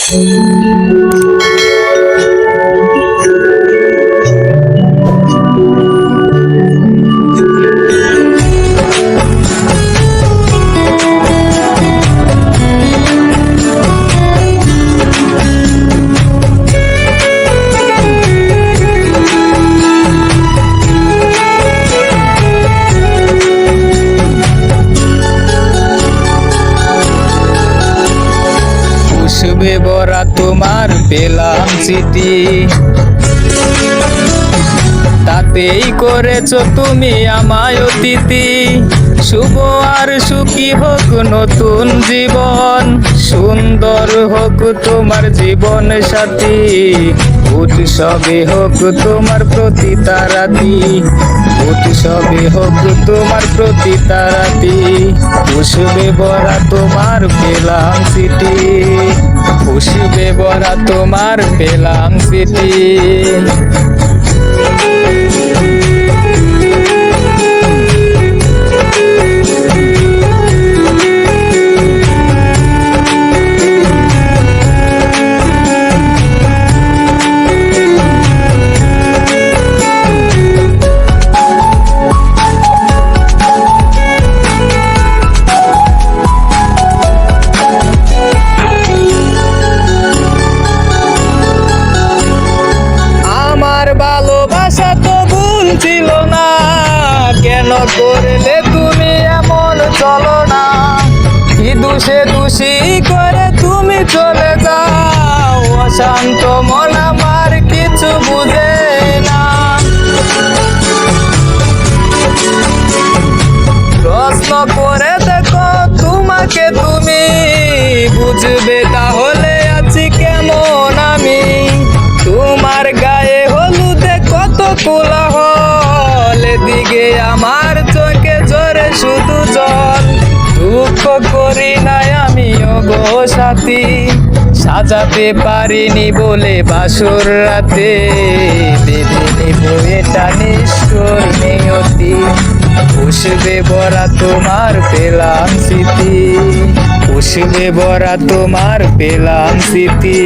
শুভে বরা তোমার পেলাম চিঠি, তাতেই করেছো তুমি আমায় অতিথি। শুভ আর সুখী হোক নতুন জীবন, সুন্দর হোক তোমার জীবন সাথী। উৎসবে হোক তোমার প্রতি তারাতি, উৎসবে হোক তোমার প্রতি তারাতি। খুশবে বরা তোমার পেলাম চিঠি, খুশবে বরা তোমার পেলাম চিঠি। ভালোবাসা তো ভুল ছিল না, কেন করলে তুমি এমন চলো না। কি দোষে দোষী করে তুমি চলে যাও, অশান্ত মন আমার কিছু বুঝে না। প্রশ্ন করে দেখো তোমাকে তুমি, বুঝবে তাহলে আছি কেমন আমি। তোমার গায়ে হলুদে কত কোলাহল, এদিকে আমার চোখে ঝরে শুধু জল। দুঃখ করি নাই আমিও গো সাথী, সাজাতে পারিনি বলে বাসর রাতে। ভেবে নিব এটা নিষ্ঠুর নিয়তি, খুশবে বরা তোমার পেলাম স্মৃতি, খুশবে বরা তোমার পেলাম স্মৃতি।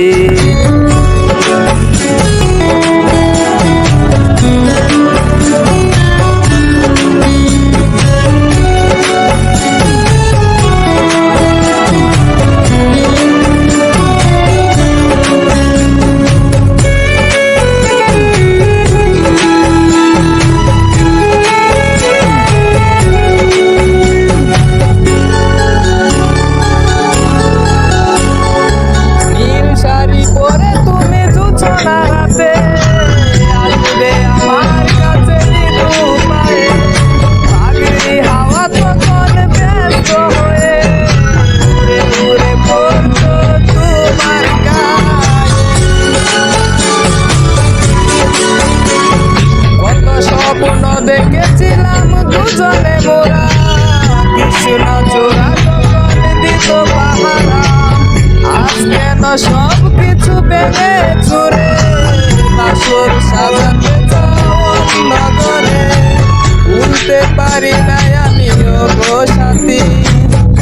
দেখেছিলাম দুজনে মোরা, কৃষ্ণ চূড়া তখন দিত পাহারা। আজ কেন সব কিছু ভেঙে চুরে, বাসর সাজাতে চাও নগরে। ভুলতে পারি নাই আমিও গো সাথী,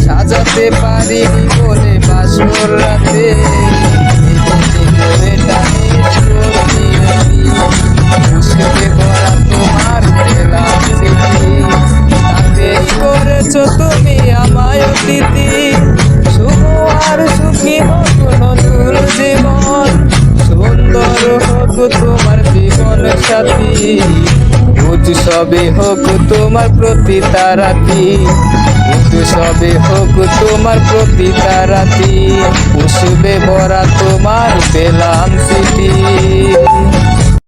সাজাতে পারিনি বলে বাসর রাতে। তুমি আমায় অতিথি, শুভ আর সুখী হোক নতুন জীবন, সুন্দর হোক তোমার জীবন সাথী। উৎসবে হোক তোমার প্রতি তারাতি, উৎসবে হোক তোমার প্রতি তারাতি। খুশবে বরা তোমার পেলাম চিঠি।